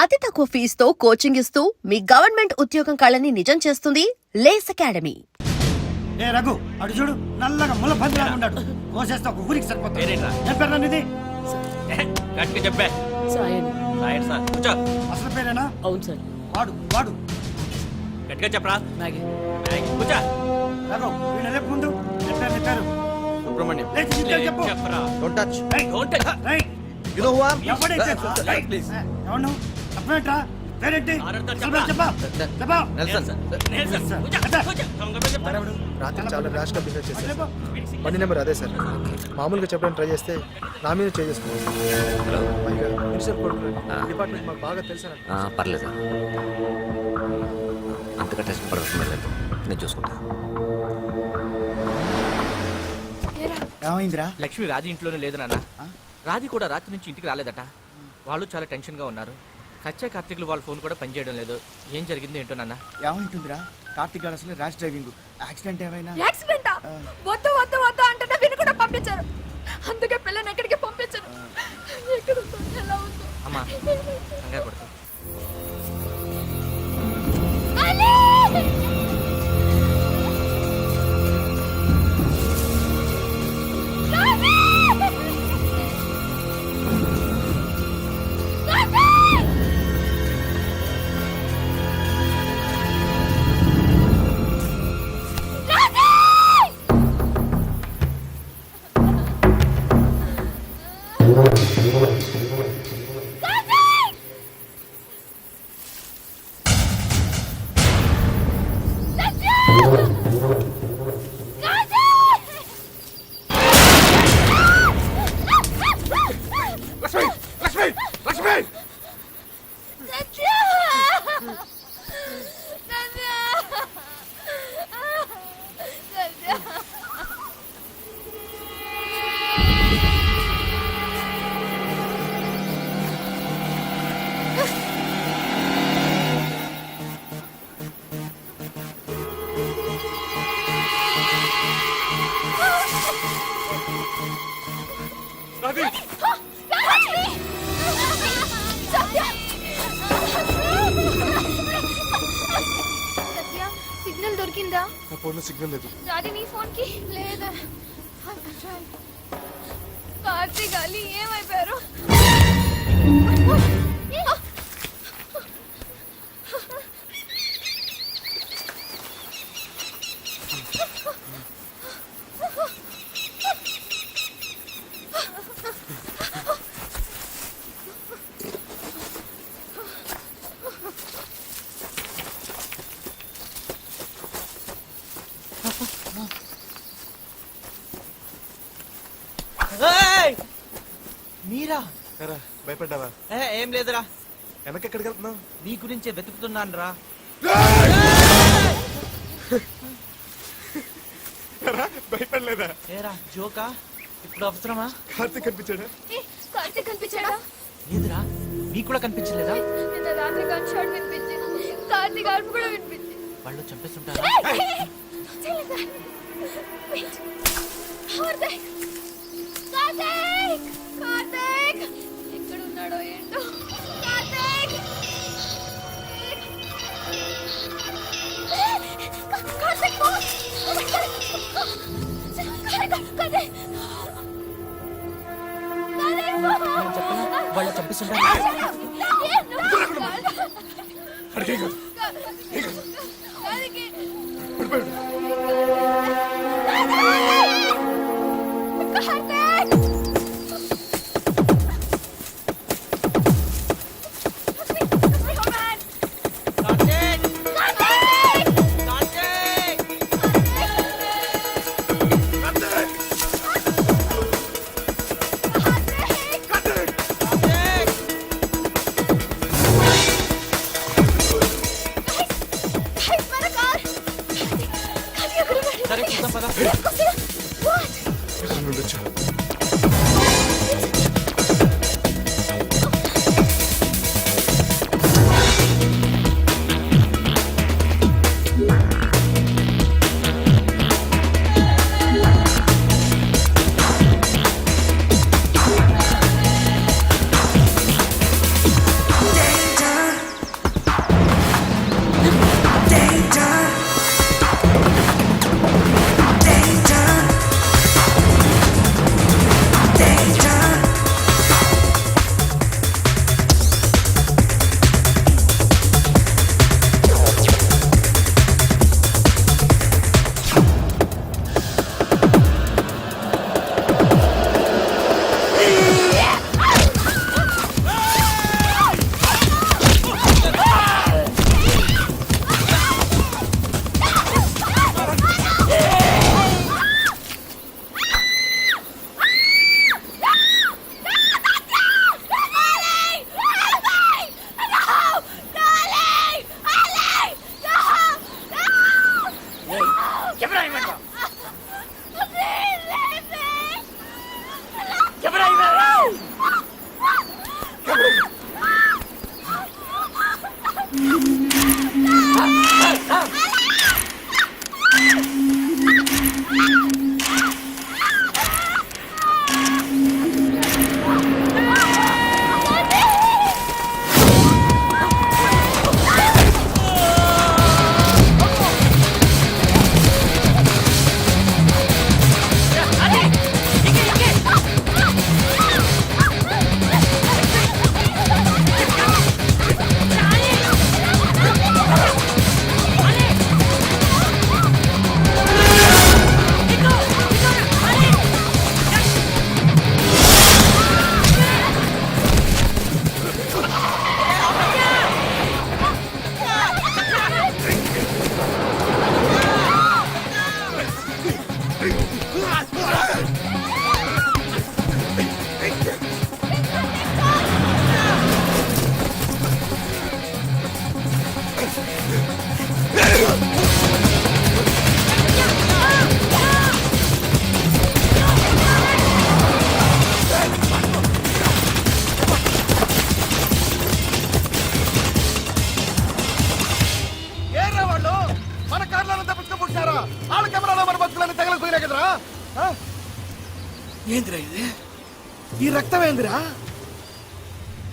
అతి తక్కువ ఫీజుతో కోచింగ్ ఇస్తూ మీ గవర్నమెంట్ ఉద్యోగం కళని నిజం చేస్తుంది లేస్ అకాడమీ. ఏ రఘు అటు చూడు, నల్లగా ముల పందిలా ఉన్నాడు. కోసేస్తే ఒక ఊరికి సరిపోతుంది. చెప్పారు చెప్పే అసలు పేరేనా? అవును సార్. వాడు వాడు గట్టిగా చెప్పరా. కూర్చో రఘు, వీళ్ళ రేపు ముందు చెప్పారు సుబ్రహ్మణ్యం చెప్పు. చెప్పరా. Don't touch. Don't touch. You know who I am? ఎవడైతే Please. ఎవరు చెప్పేట్రా పేరేంటి? చెప్పా చెప్పా Nelson. రాత్రి చాలా ర్యాష్ గా బిహేవ్ చేశారు. బండి నెంబర్ అదే సార్. మామూలుగా చెప్పడానికి ట్రై చేస్తే నా మీద చేసుకున్నాను సార్. కొడుకు డిపార్ట్మెంట్ మాకు బాగా తెలుసా? పర్లేదు, అంతగా టెస్ట్ పడుతుంది, నేను చూసుకుంటా. ఏమైందిరా? లక్ష్మి రాజీ ఇంట్లోనే లేదు నాన్న. రాజీ కూడా రాత్రి నుంచి ఇంటికి రాలేదట. వాళ్ళు చాలా టెన్షన్ గా ఉన్నారు. సత్య కార్తీకులు వాళ్ళ ఫోన్ కూడా పనిచేయడం లేదు. ఏం జరిగిందో ఏంటో నాన్న. ఏమైంటుందిరా? కార్తీక్ గారు అసలు ర్యాష్ డ్రైవింగ్, యాక్సిడెంట్ ఏమైనా? యాక్సిడెంటా? వద్దు వద్దు వద్దు అంటే విని కూడా పంపించారు. అందుకే పిల్లని ఎక్కడికి పంపించారు. ఎక్కడ ఉందో, ఎలా ఉందో. అమ్మా కంగారు పడుతుంది. సిగ్నల్ దొరికిందా? నా ఫోన్ లో సిగ్నల్ లేదు. రాది నీ ఫోన్ కి లేదా? కార్తీక్ అలీ ఏమైపోయారు? మీరా? భయపడ్డావా? ఏం లేదురా. వెనకెక్కడికి వెళ్తున్నావు? నీ గురించే వెతుకుతున్నాను రా. భయపడలేదా? ఏరా జోకా? ఇప్పుడు అవసరమా? కార్తీక్ కనిపించాడా? కార్తీక్ కనిపించాడా? లేదురా. నీకు కూడా కనిపించలేదా? నిన్న రాత్రి గన్ షాట్ వినిపించింది. కార్తీక్ అరుపు కూడా వినిపించింది. వాళ్ళు చంపేస్తుంటారా? కార్తీక్! కార్తీక్! కార్తీక్! ఎక్కడ ఉన్నాడో ఏంటో. కార్తీక్! కార్తీక్! వాళ్ళు చంపేస్తుంటారా? సరే చూద్దాం పద. Danger. ఏందిరా ఇది? ఈ రక్తం ఏందిరా?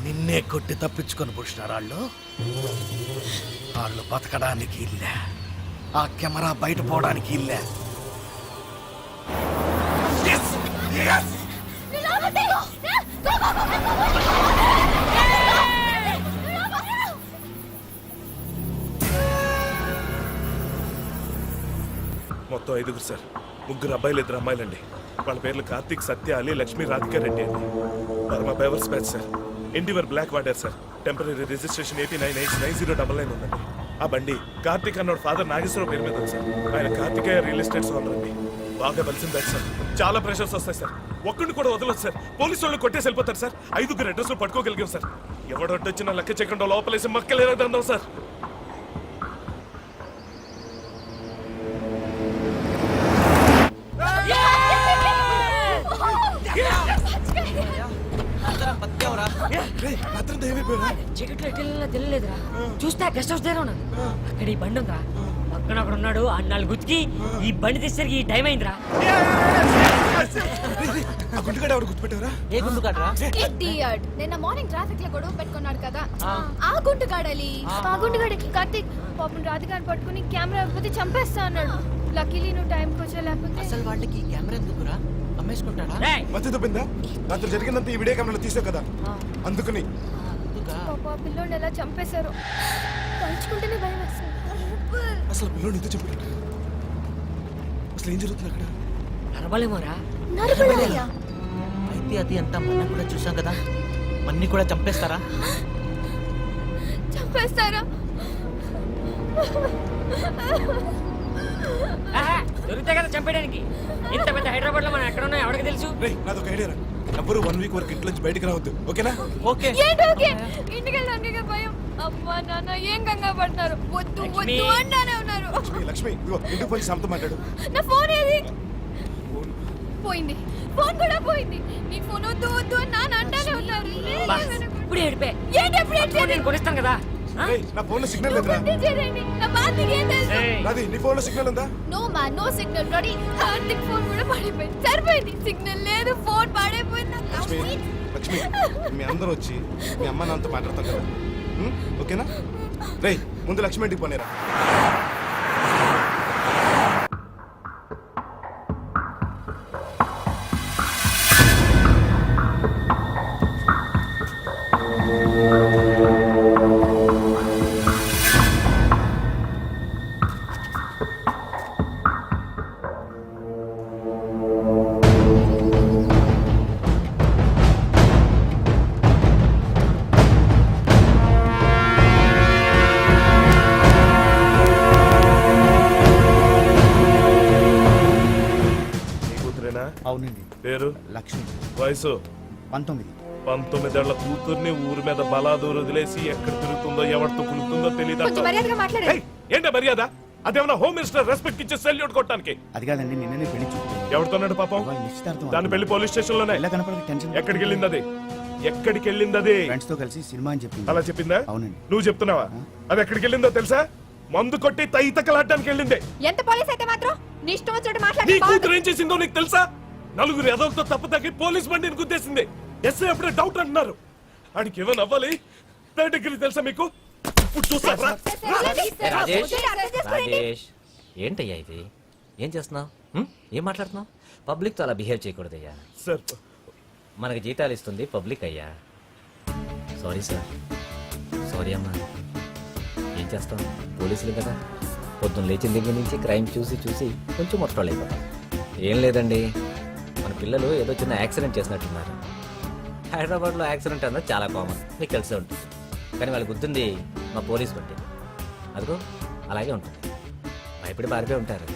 నిన్నే కొట్టి తప్పించుకొని పుట్టినారు వాళ్ళు బతకడానికి ఇల్లే, ఆ కెమెరా బయట పోవడానికి ఇల్లే. Yes! Yes! మొత్తం 5గురు సార్. 3 అబ్బాయిలు 2 అమ్మాయిలండి. వాళ్ళ పేర్లు కార్తీక్, సత్య, అలీ, లక్ష్మి, రాధికా రెడ్డి అండి. వారు మా బేవర్స్ బ్యాచ్ సార్. ఎన్టీవర్ బ్లాక్ వాడారు సార్. టెంపరీ రిజిస్ట్రేషన్ 899099 ఉందండి. ఆ బండి కార్తీక్ అన్నోడు ఫాదర్ నాగేశ్వరరావు పేరు మీద ఉంది సార్. ఆయన కార్తికేయ రియల్ ఎస్టేట్స్ ఓనర్ అండి. బాగా బలిసిన బ్యాచ్ సార్. చాలా ప్రెషర్స్ వస్తాయి సార్. ఒక్కడిని కూడా వదలదు సార్. పోలీసు వాళ్ళు కొట్టేసి వెళ్ళిపోతారు సార్. 5గురు అడ్రస్లు పట్టుకోగలిగాం సార్. ఎవడొడ్డొచ్చినా లెక్క చేయకుండా లోపలేసి మక్కలేదందాం సార్. చీకట్లో ఎట్లా తెలియలేదురా. చూస్తే గెస్ట్ హౌస్ దగ్గర ఉన్నాను. అక్కడ ఈ బండి ఉందిరా. పక్కన అక్కడ ఉన్నాడు. ఆ 4 గుర్తుకి ఈ బండి తీసేసరికి ఈ టైం అయిందిరా. ఏ గుండు కాటరా? ఇడియట్. నిన్న మార్నింగ్ ట్రాఫిక్ లో గొడవ పెట్టుకున్నాడు కదా, ఆ గుంటుగాడలి. ఆ గుంటుగాడి కార్తీక్ పాపం రాధికాని పట్టుకుని కెమెరా ఇవ్వకపోతే చంపేస్తా అన్నాడు. లక్కీలీ నువ్వు టైంకి వచ్చా, లేకపోతే అసలు వాళ్ళకి కెమెరా ఎందుకురా? అమ్మేసుకుంటాడా? రేయ్, మధ్య దొబ్బిందా? రాత్రి జరిగిందంతా ఈ వీడియో కెమెరాలో తీసావు కదా, అందుకని. పాప ఆ పిల్లోని ఎలా చంపేశారు. తలుచుకుంటేనే భయం వేస్తుంది. అసలు పిల్లలు నీతో చెప్పాడు. అసలు ఏం జరుగుతుంది అక్కడ? నరబలేమోరా. నరబలయ్యా. అయితే అది అంతా మనం కూడా చూసాం కదా. మన్ని కూడా చంపేస్తారా? చంపేస్తారా? ఆహా, దొరికితే కదా చంపేయడానికి. ఇంత పెద్ద హైదరాబాద్ లో మనం ఎక్కడ ఉన్నాయో ఎవరికి తెలుసు. నాదొక ఐడియా రా. ఎవ్వరు 1 వీక్ వరకు ఇంట్లో నుంచి బయటకు రావద్దు, ఓకేనా? ఓకే. ఏంటి ఓకే? ఇంటికి వెళ్ళడానికి భయం. అమ్మా నాన్న ఏం కంగారు పడతారు. వద్దు లక్ష్మి. వద్దు అంటానే ఉన్నారు. లక్ష్మి ఇదిగో ఇంటికి పోయి సమతో మాట్లాడు. నా ఫోన్ ఏది? పోయింది. ఫోన్ కూడా పోయింది. నీ ఫోన్ వద్దు వద్దు అని నాన్న అంటానే ఉన్నారు. బా, ఇప్పుడు ఏడిపే. ఏంటి ఎప్పుడు ఫోన్ నేను కొనిస్తాను కదా. ఆ? ఏయ్, నా ఫోన్ లో సిగ్నల్ లేదురా. నా బాధ నీకేం తెలుసు? ఏయ్, నాది నీ ఫోన్ లో సిగ్నల్ ఉందా? No man, no signal. Ready? Karthik phone కూడా పడిపోయింది. సరిపోయింది. సిగ్నల్ లేదు, ఫోన్ పడిపోయింది. లక్ష్మి లక్ష్మి మీ అందరూ వచ్చి మీ అమ్మ నాన్నతో మాట్లాడతాం కదా, ఓకేనా? రేయ్ ముందు లక్ష్మి ఇంటికి పోనేరా. అవునండి. పేరు? లక్ష్మి. వయసు? 19. 19 ఏళ్ల కూతుర్ని ఊరి మీద బలాదూరు వదిలేసి ఎక్కడ తిరుగుతుందో ఎవరితో కులుతుందో తెలియదు. కొంచెం మర్యాదగా మాట్లాడండి. ఏంటో మర్యాద? అదేమన్నా హోమ్ మినిస్టర్ రెస్పెక్ట్ ఇచ్చే సెల్యూట్ కొట్టడానికి? అది కాదండి, నిన్ననే పెళ్లి చూపుతాను. ఎవరితోన్నాడు పాపం? ఇవాళ నిశ్చితార్థం. దాని పెళ్లి పోలీస్ స్టేషన్ లోనే. ఎలా కనపడక టెన్షన్. ఎక్కడికి వెళ్ళింది అది? ఎక్కడికి వెళ్ళింది అది? ఫ్రెండ్స్ తో కలిసి సినిమా అని చెప్పింది. అలా చెప్పిందా? అవునండి. నువ్వు చెప్తున్నావా? అది ఎక్కడికి వెళ్ళిందో తెలుసా? మందు కొట్టి తైతకలాడడానికి వెళ్ళింది. ఎంత పోలీస్ అయితే మాత్రం నీ ఇష్టం వచ్చినట్టు నీ మాట్లాడి కూతురు ఏం చేసిందో నీకు తెలుసా? 4 ఎదలతో తప్పు తగ్గి పోలీస్ బండిని గుద్దేసింది. ఎస్ఐ అప్పుడే డౌట్ అంటున్నారు. ఆడికి ఏమైనా అవ్వాలి. డిగ్రీ తెలుసా మీకు? ఇప్పుడు చూస్తారా? రాజేష్, రాజేష్, ఏంటయ్యా ఇది? ఏం చేస్తున్నావు? ఏం మాట్లాడుతున్నావు? పబ్లిక్తో అలా బిహేవ్ చేయకూడదయ్యా. సార్ మనకి జీతాలు ఇస్తుంది పబ్లిక్ అయ్యా. Sorry sir. సారీ అమ్మా. ఏం చేస్తాం, పోలీసులు కదా. పొద్దున్న లేచిన దగ్గర నుంచి క్రైమ్ చూసి చూసి కొంచెం మొత్తం అయిపోతాం. ఏం లేదండి, మన పిల్లలు ఏదో చిన్న యాక్సిడెంట్ చేసినట్టున్నారు. హైదరాబాద్లో యాక్సిడెంట్ అన్నది చాలా కామన్, మీకు తెలిసే ఉంటుంది. కానీ వాళ్ళకి గుర్తుంది మా పోలీస్ బట్టి. అదిగో అలాగే ఉంటుంది. భయపడి పారిపోయి ఉంటారు.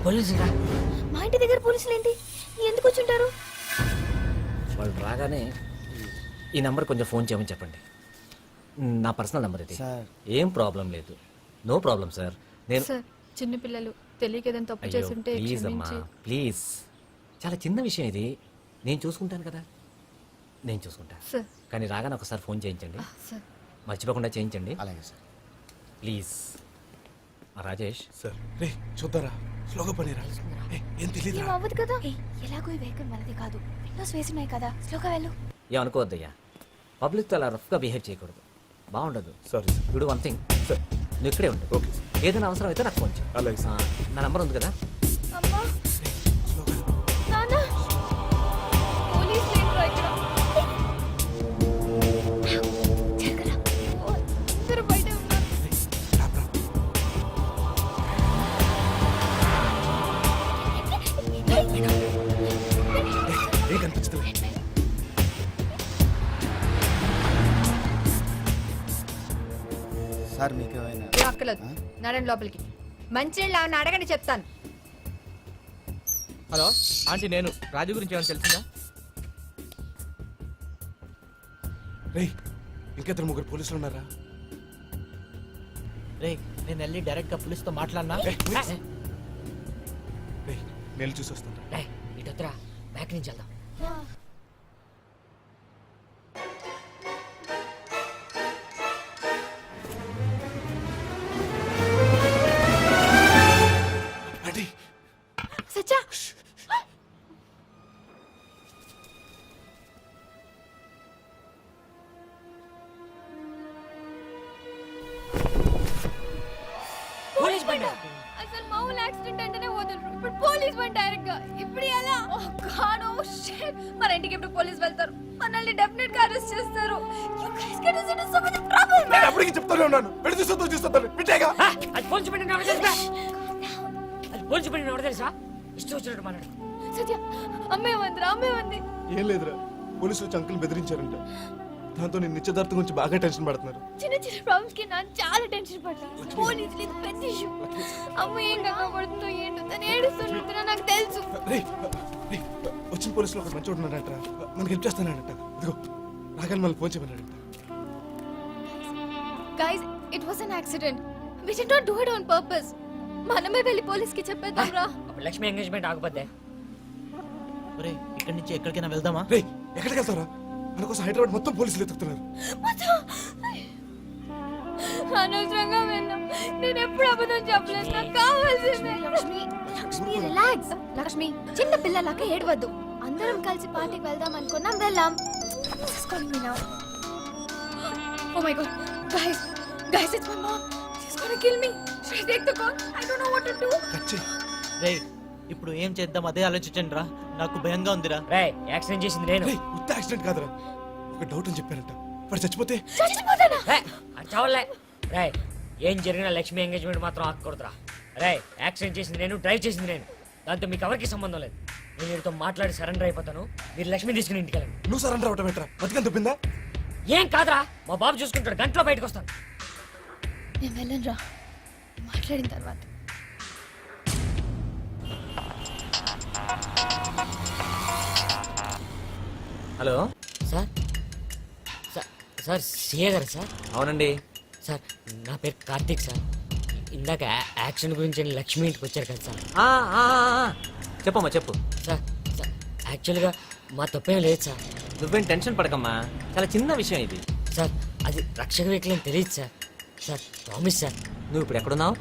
పోలీసురా. మా ఇంటి దగ్గర పోలీసులు ఏంటి? ఎందుకు వచ్చుంటారు? వాళ్ళు రాగానే ఈ నెంబర్ కొంచెం ఫోన్ చేయమని చెప్పండి. నా పర్సనల్ నెంబర్ ఇది. ఏం ప్రాబ్లం లేదు. No problem sir. నేను సార్, చిన్న పిల్లలు తెలియక ఏదైనా తప్పు అయ్యో చేస్తుంటే ప్లీజ్ అమ్మా, ప్లీజ్. చాలా చిన్న విషయం ఇది. నేను చూసుకుంటాను కదా, నేను చూసుకుంటా. సార్. కానీ రాగానే ఒకసారి ఫోన్ చేయించండి. సార్. మర్చిపోకుండా చేయించండి అలాగే సార్. ప్లీజ్. రాజేష్, సార్ రే చూద్దారా. స్లోగా పనిరా. ఏం తెలియదు ఏం అవ్వదు కదా ఎలాగో ఈ వెహికల్ మనది కాదు విండోస్ వేసున్నాయి కదా స్లోగా వెళ్ళు ఏమనుకోవద్దయ్యా పబ్లిక్తో అలా రఫ్గా బిహేవ్ చేయకూడదు బాగుండదు. Sorry sir. ఇప్పుడు వన్ థింగ్, సార్ నువ్వు ఇక్కడే ఉండు. Okay sir. ఏదైనా అవసరం అయితే నాకు ఫోన్ చేయి. అలాగే సార్. నా నంబర్ ఉంది కదా. అమ్మా నాన్న పోలీస్ లేరు ఇక్కడ జరగరా అందరూ బయట ఉన్నారు ఏం కనిపించదు. సార్ మీకు ఏమైనా అక్కలేదు నడండి లోపలికి మంచినీళ్ళు ఆమెను అడగండి చెప్తాను. హలో ఆంటీ, నేను రాజు గురించి ఏమైనా తెలిసిందా? రేయ్, ఇంకిద్దరు ముగ్గురు పోలీసులు ఉన్నారా? రే నేను వెళ్ళి డైరెక్ట్గా పోలీస్తో మాట్లాడినా. రేయ్, నేను చూసి వస్తాను. రేయ్ ఇటు వద్దురా, బ్యాక్ నుంచి వెళ్దాం. ఆంటీ, సచ్చా పోలీస్ బండి అసలు మామూలు యాక్సిడెంట్ అంటేనే వదలరు ఇప్పుడు పోలీస్ బండి డైరెక్ట్ గా ఇప్పుడు ఎలా ఓ గాడ్ ఓ షిట్ మన ఇంటికి ఇప్పుడు పోలీస్ వెళ్తారు మనల్ని డెఫినెట్ గా అరెస్ట్ చేస్తారు you guys get us into so much trouble నేను అప్పటికి చెప్తానే ఉన్నాను. పెళ్లి చూస్తాను విట్టేగా. అది పోలీస్ బండి ఎవరు తెలుసా? అది పోలీస్ బండి ఎవరు తెలుసా? ఇష్టం వచ్చినట్టు మాట్లాడు. సత్య అమ్మే వంది ఏం లేదురా, పోలీసులు వచ్చి అంకుల్ బెదిరించారంట. దాంతో నేను నిశ్చితార్థం గురించి బాగా టెన్షన్ పడుతున్నారు. చిన్న చిన్న ప్రాబ్లమ్స్ కి నేను చాలా టెన్షన్ పడ్డాను పోలీసులు ఇది పెద్ద ఇష్యూ అమ్మ ఏం కంగా పడుతుందో ఏంటో తను ఏడుస్తుంటుందో నాకు తెలుసు రేయ్, వచ్చిన పోలీసులు ఒక మంచి ఉన్నాడంట, మనకి హెల్ప్ చేస్తానంట. ఇదిగో రాగానే మళ్ళీ ఫోన్ చేయమన్నాడంట. Guys it was an accident we did not do it on purpose మనమే వెళ్ళి పోలీస్ కి చెప్పేద్దాం రా అప్పుడు లక్ష్మి ఎంగేజ్మెంట్ ఆగిపోద్దే. ఒరే ఇక్కడి నుంచి ఎక్కడికైనా వెళ్దామా? రేయ్, ఎక్కడికి వెళ్తారా? మన కోసం హైదరాబాద్ మొత్తం పోలీసులు ఎత్తుకుతున్నారు. అనవసరంగా వెళ్ళాం నేను ఎప్పుడు అబద్ధం చెప్పలేదు నాకు కావాల్సిందే లక్ష్మి రిలాక్స్ లక్ష్మి చిన్న పిల్లలాగా ఏడవద్దు అందరం కలిసి పార్టీకి వెళ్దాం అనుకున్నాం వెళ్ళాం oh my god guys it's my mom she's gonna kill me she take the call I don't know what to do cut చెయ్. రే ఇప్పుడు ఏం చేద్దాం అదే ఆలోచించండి రా, నాకు భయంగా ఉందిరా. రేయ్ యాక్సిడెంట్ చేసింది నేను. రేయ్, ఉత్త యాక్సిడెంట్ కాదురా, ఒక డౌట్ అని చెప్పారంట. వాడు చచ్చిపోతే చచ్చిపోతానా రేయ్ అది చావలే. రేయ్ ఏం జరిగినా లక్ష్మి ఎంగేజ్మెంట్ మాత్రం ఆగకూడదురా. రేయ్ యాక్సిడెంట్ చేసింది నేను, డ్రైవ్ చేసింది నేను, దాంతో మీకు ఎవరికి సంబంధం లేదు. నేను మీరుతో మాట్లాడి సరెండర్ అయిపోతాను, మీరు లక్ష్మి తీసుకుని ఇంటికి వెళ్ళండి. నువ్వు సరెండర్ అవటం ఏంట్రా? బతికని తప్పిందా? ఏం కాదురా, మా బాబు చూసుకుంటాడు, గంటలో బయటకు వస్తాను. నేను వెళ్ళను రా మాట్లాడిన తర్వాత హలో. సార్ సార్ సిఏ గారు సార్? అవునండి. సార్ నా పేరు కార్తీక్ సార్. ఇందాక యాక్సిడెంట్ గురించి లక్ష్మి ఇంటికి వచ్చారు కదా సార్. ఆ, ఆ, ఆ, చెప్పమ్మా చెప్పు. సార్ సార్ యాక్చువల్గా మా తప్పేం లేదు సార్. నువ్వేం టెన్షన్ పడకమ్మా, చాలా చిన్న విషయం ఇది. సార్ అది రక్షక వెహికల్ అని తెలియదు సార్. Sir promise sir. నువ్వు ఇప్పుడు ఎక్కడున్నావు?